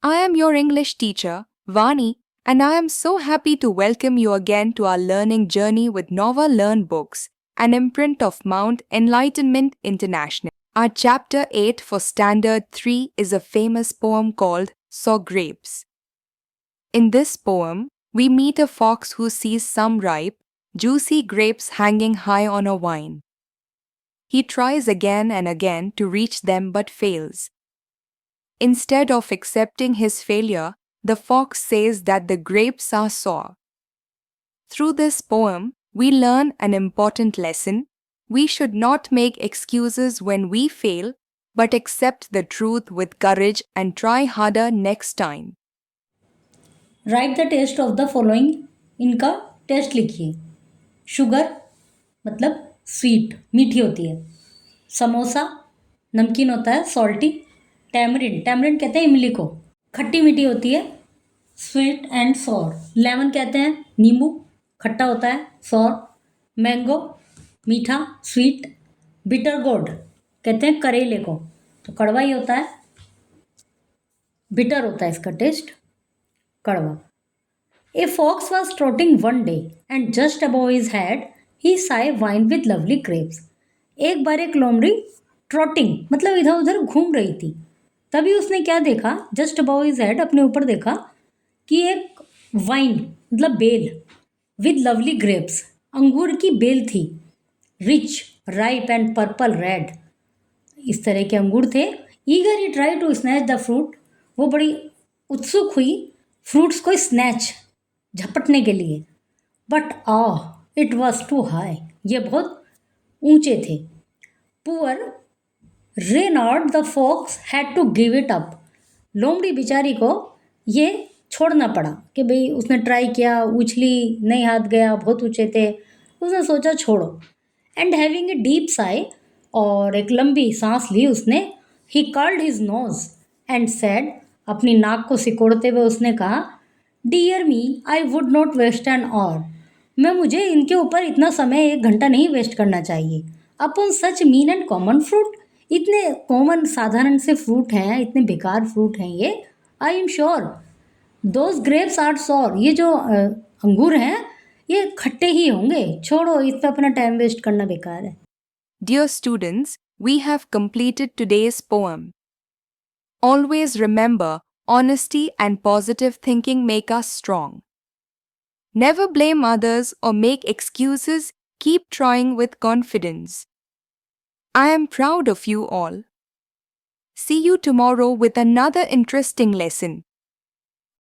I am your English teacher, Vani, and I am so happy to welcome you again to our learning journey with Nova Learn Books, an imprint of Mount Enlightenment International. Our chapter 8 for Standard 3 is a famous poem called Saw Grapes. In this poem, we meet a fox who sees some ripe, juicy grapes hanging high on a vine. He tries again and again to reach them but fails. Instead of accepting his failure, the fox says that the grapes are sour. Through this poem, we learn an important lesson. We should not make excuses when we fail, but accept the truth with courage and try harder next time. Write the taste of the following. इनका taste लिखिए। Sugar मतलब sweet, मीठी होती है। समोसा नमकीन होता है, salty. Tamarind, tamarind कहते हैं इमली को, खट्टी मीठी होती है। Sweet and sour. लेमन कहते हैं नींबू, खट्टा होता है, सॉर। मैंगो मीठा, स्वीट। बिटर गोड कहते हैं करेले को, तो कड़वा ही होता है, बिटर होता है इसका टेस्ट, कड़वा। A fox was trotting one day, and just above his head he saw a vine with lovely grapes. एक बार एक लोमड़ी ट्रॉटिंग मतलब इधर उधर घूम रही थी। तभी उसने क्या देखा, जस्ट अबव हिज हेड, अपने ऊपर देखा कि एक वाइन मतलब बेल विद लवली ग्रेप्स, अंगूर की बेल थी। Rich, ripe and purple red, इस तरह के अंगूर थे। Eager he try to snatch the fruit, वो बड़ी उत्सुक हुई फ्रूट्स को स्नैच, झपटने के लिए। But it was too high, ये बहुत ऊंचे थे। Poor Reynard the fox had to give it up, लोमड़ी बेचारी को ये छोड़ना पड़ा कि भाई उसने ट्राई किया, उछली, नहीं हाथ गया, बहुत ऊंचे थे, उसने सोचा छोड़ो। And having a deep sigh, और एक लंबी सांस ली उसने। He curled his nose and said, अपनी नाक को सिकोड़ते हुए उसने कहा, dear me, I would not waste an hour, मुझे इनके ऊपर इतना समय, 1 घंटा नहीं वेस्ट करना चाहिए। Upon such mean and common fruit, इतने कॉमन साधारण से फ्रूट हैं, इतने बेकार फ्रूट हैं ये। I am sure those grapes are sour, ये जो अंगूर हैं ये खट्टे ही होंगे, छोड़ो, इस पर अपना टाइम वेस्ट करना बेकार है। Dear students, we have completed today's poem. Always remember, honesty and positive thinking make us strong. Never blame others or make excuses, keep trying with confidence. I am proud of you all. See you tomorrow with another interesting lesson.